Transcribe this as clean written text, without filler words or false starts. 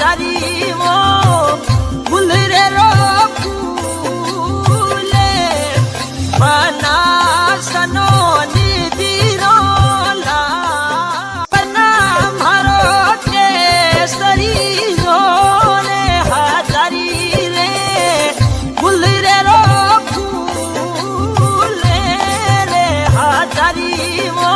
हजारी वो फूल रे रो फूले बना सनो निधि रोला बना मारो केसरी रोले हजारी रे फूल रे रो फूले रे हजारी वो